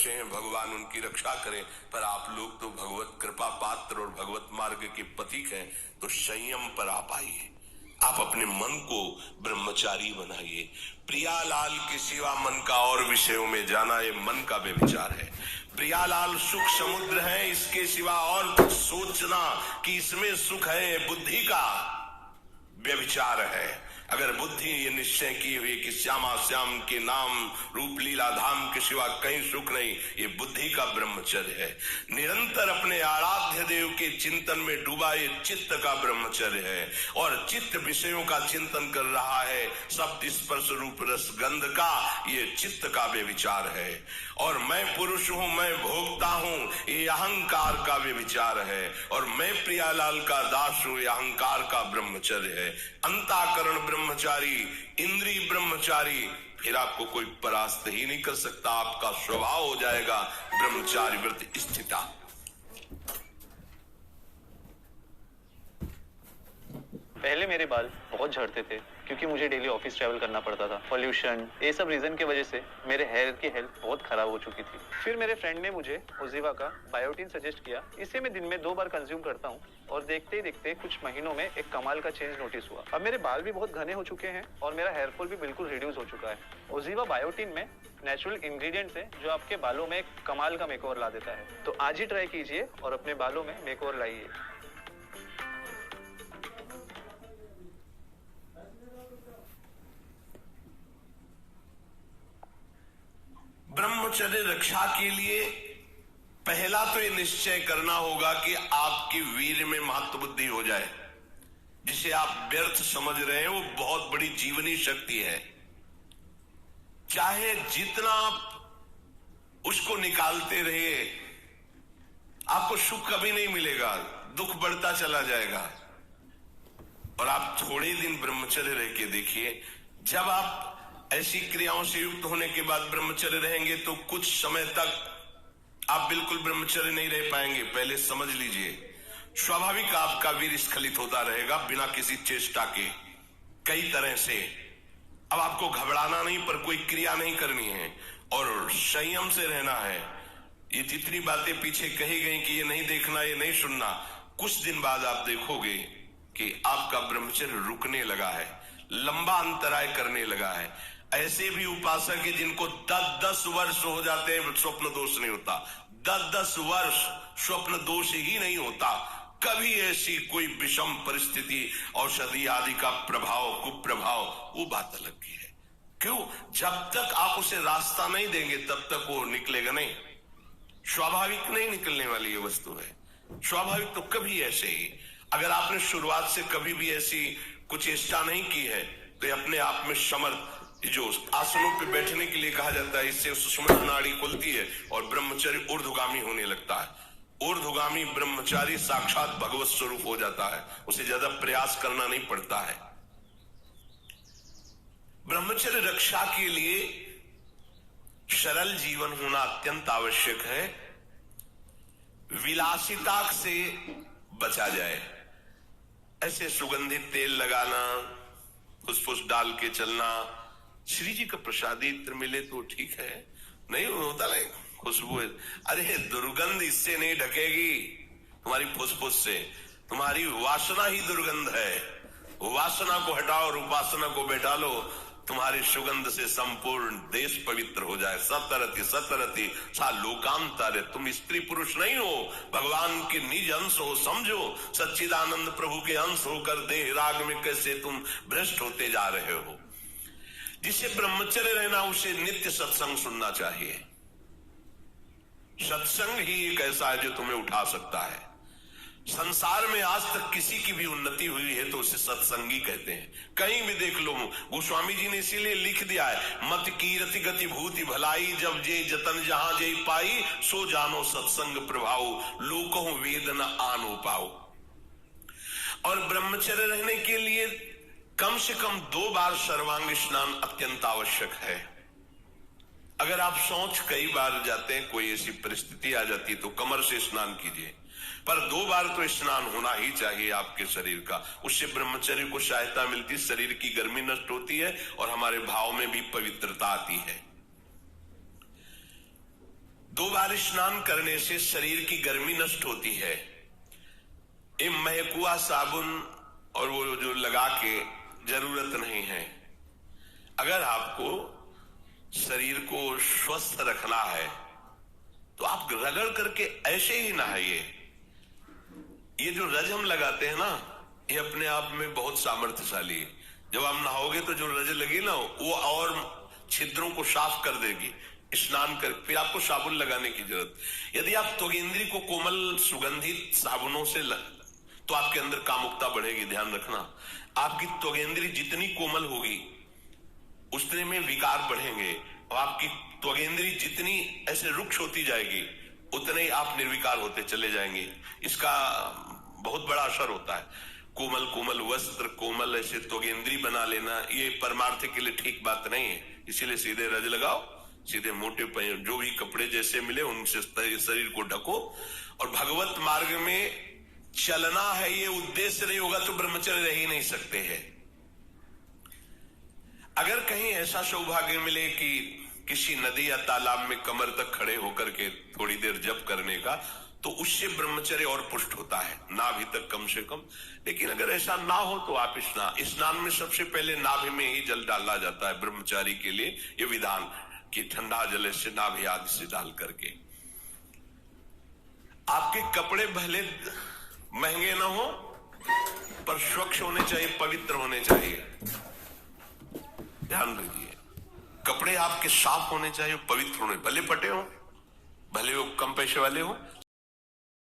बचे हैं, भगवान उनकी रक्षा करें। पर आप लोग तो भगवत कृपा पात्र और भगवत मार्ग के पथिक हैं, तो संयम पर आप आइए। आप अपने मन को ब्रह्मचारी बनाइए। प्रियालाल के सिवा मन का और विषयों में जाना, ये मन का व्यभिचार है। प्रियालाल सुख समुद्र है, इसके सिवा और कुछ सोचना कि इसमें सुख है, बुद्धि का व्यभिचार है। अगर बुद्धि ये निश्चय की हुई कि श्यामा श्याम के नाम रूप लीला धाम के सिवा कहीं सुख नहीं, ये बुद्धि का ब्रह्मचर्य है। निरंतर अपने आराध्य देव के चिंतन में डूबा, ये चित्त का ब्रह्मचर्य है। और चित्त विषयों का चिंतन कर रहा है, शब्द स्पर्श रूप रस गंध का, ये चित्त का व्यभिचार है। और मैं पुरुष हूं, मैं भोगता हूं, ये अहंकार का व्यभिचार है। और मैं प्रियालाल का दास हूं, ये अहंकार का ब्रह्मचर्य है। अंतःकरण ब्रह्मचारी, इंद्रिय ब्रह्मचारी, फिर आपको कोई परास्त ही नहीं कर सकता। आपका स्वभाव हो जाएगा ब्रह्मचारी व्रत स्थिता। पहले मेरे बाल बहुत झड़ते थे क्योंकि मुझे डेली ऑफिस ट्रैवल करना पड़ता था। पॉल्यूशन, ये सब रीजन की वजह से मेरे हेयर की हेल्थ बहुत खराब हो चुकी थी। फिर मेरे फ्रेंड ने मुझे ओजीवा का बायोटिन सजेस्ट किया। इसे मैं दिन में 2 बार कंज्यूम करता हूँ और देखते ही देखते कुछ महीनों में एक कमाल का चेंज नोटिस हुआ। अब मेरे बाल भी बहुत घने हो चुके हैं और मेरा हेयर फॉल भी बिल्कुल रिड्यूस हो चुका है। ओजीवा बायोटिन में नेचुरल इंग्रेडिएंट्स है जो आपके बालों में एक कमाल का मेकओवर ला देता है। तो आज ही ट्राई कीजिए और अपने बालों में मेकओवर लाइए। ब्रह्मचर्य रक्षा के लिए पहला तो ये निश्चय करना होगा कि आपकी वीर में महत्व बुद्धि हो जाए। जिसे आप व्यर्थ समझ रहे हैं वो बहुत बड़ी जीवनी शक्ति है। चाहे जितना आप उसको निकालते रहे, आपको सुख कभी नहीं मिलेगा, दुख बढ़ता चला जाएगा। और आप थोड़े दिन ब्रह्मचर्य रह के देखिए, जब आप ऐसी क्रियाओं से युक्त होने के बाद ब्रह्मचर्य रहेंगे तो कुछ समय तक आप बिल्कुल ब्रह्मचर्य नहीं रह पाएंगे। पहले समझ लीजिए, स्वाभाविक आपका वीर स्खलित होता रहेगा बिना किसी चेष्टा के, कई तरह से। अब आपको घबराना नहीं, पर कोई क्रिया नहीं करनी है और संयम से रहना है। ये जितनी बातें पीछे कही गई कि ये नहीं देखना, ये नहीं सुनना, कुछ दिन बाद आप देखोगे कि आपका ब्रह्मचर्य रुकने लगा है, लंबा अंतराय करने लगा है। ऐसे भी उपासक है जिनको 10-10 वर्ष हो जाते हैं, स्वप्न दोष नहीं होता। 10-10 वर्ष स्वप्न दोष ही नहीं होता। कभी ऐसी कोई विषम परिस्थिति, औषधि आदि का प्रभाव, कुप्रभाव, वो बात अलग की है। क्यों? जब तक आप उसे रास्ता नहीं देंगे तब तक वो निकलेगा नहीं। स्वाभाविक नहीं निकलने वाली ये वस्तु है। स्वाभाविक तो कभी ऐसे ही, अगर आपने शुरुआत से कभी भी ऐसी कुछ चेष्टा नहीं की है तो अपने आप में समर्थ, जो आसनों पे बैठने के लिए कहा जाता है, इससे सुषुम्ना नाड़ी खुलती है और ब्रह्मचर्य ऊर्ध्वगामी होने लगता है। ऊर्ध्वगामी ब्रह्मचारी साक्षात भगवत स्वरूप हो जाता है, उसे ज्यादा प्रयास करना नहीं पड़ता है। ब्रह्मचर्य रक्षा के लिए सरल जीवन होना अत्यंत आवश्यक है। विलासिता से बचा जाए। ऐसे सुगंधित तेल लगाना, फुसफुस डाल के चलना, श्री जी का प्रसादी इत्र मिले तो ठीक है, नहीं होता नहीं खुशबू है। अरे दुर्गंध इससे नहीं ढकेगी, तुम्हारी फुसफुस से। तुम्हारी वासना ही दुर्गंध है। वासना को हटाओ और उपासना को बैठा लो, तुम्हारी सुगंध से संपूर्ण देश पवित्र हो जाए। सतरति सतरति सा लोकांतर। तुम स्त्री पुरुष नहीं हो, भगवान के निज अंश हो, समझो। सच्चिदानंद प्रभु के अंश होकर देह राग में कैसे तुम भ्रष्ट होते जा रहे हो। जिसे ब्रह्मचर्य रहना, उसे नित्य सत्संग सुनना चाहिए। सत्संग ही एक ऐसा है जो तुम्हें उठा सकता है। संसार में आज तक किसी की भी उन्नति हुई है तो उसे सत्संगी कहते हैं। कहीं भी देख लो, गोस्वामी जी ने इसीलिए लिख दिया है, मत कीरति गति भूति भलाई, जब जे जतन जहां जे पाई, सो जानो सत्संग प्रभाव, लोको वेद न आनो पाओ। और ब्रह्मचर्य रहने के लिए कम से कम 2 बार सर्वांग स्नान अत्यंत आवश्यक है। अगर आप सोच कई बार जाते हैं, कोई ऐसी परिस्थिति आ जाती है तो कमर से स्नान कीजिए, पर 2 बार तो स्नान होना ही चाहिए आपके शरीर का। उससे ब्रह्मचर्य को सहायता मिलती, शरीर की गर्मी नष्ट होती है और हमारे भाव में भी पवित्रता आती है। 2 बार स्नान करने से शरीर की गर्मी नष्ट होती है। ये महकुआ साबुन और वो जो लगा के जरूरत नहीं है। अगर आपको शरीर को स्वस्थ रखना है तो आप रगड़ करके ऐसे ही नहाइए। ये जो रज हम लगाते हैं ना, ये अपने आप में बहुत सामर्थ्यशाली है। जब आप नहाओगे तो जो रज लगी ना, वो और छिद्रों को साफ कर देगी। स्नान कर फिर आपको साबुन लगाने की जरूरत। यदि आप त्वगेंद्री को कोमल सुगंधित साबुनों से तो आपके अंदर कामुकता बढ़ेगी। ध्यान रखना, आपकी त्वगेंद्री जितनी कोमल होगी उतने में विकार बढ़ेंगे, और आपकी त्वगेंद्री जितनी ऐसे रुक्ष होती जाएगी उतने ही आप निर्विकार होते चले जाएंगे। इसका बहुत बड़ा असर होता है। कोमल कोमल वस्त्र, कोमल ऐसे त्वगेंद्री बना लेना, ये परमार्थ के लिए ठीक बात नहीं है। इसीलिए सीधे रज लगाओ, सीधे मोटे जो भी कपड़े जैसे मिले उनसे शरीर को ढको, और भगवत मार्ग में चलना है। ये उद्देश्य नहीं होगा तो ब्रह्मचर्य रह ही नहीं सकते हैं। अगर कहीं ऐसा सौभाग्य मिले कि किसी नदी या तालाब में कमर तक खड़े होकर के थोड़ी देर जप करने का, तो उससे ब्रह्मचर्य और पुष्ट होता है, नाभि तक कम से कम। लेकिन अगर ऐसा ना हो तो आप स्नान में सबसे पहले नाभि में ही जल डाला जाता है ब्रह्मचारी के लिए। ये विधान कि ठंडा जल से नाभि आदि से डाल करके। आपके कपड़े भले महंगे ना हो पर स्वच्छ होने चाहिए, पवित्र होने चाहिए। ध्यान रखिए, कपड़े आपके साफ होने चाहिए, पवित्र होने, भले फटे हो, भले वो कम पैसे वाले हो,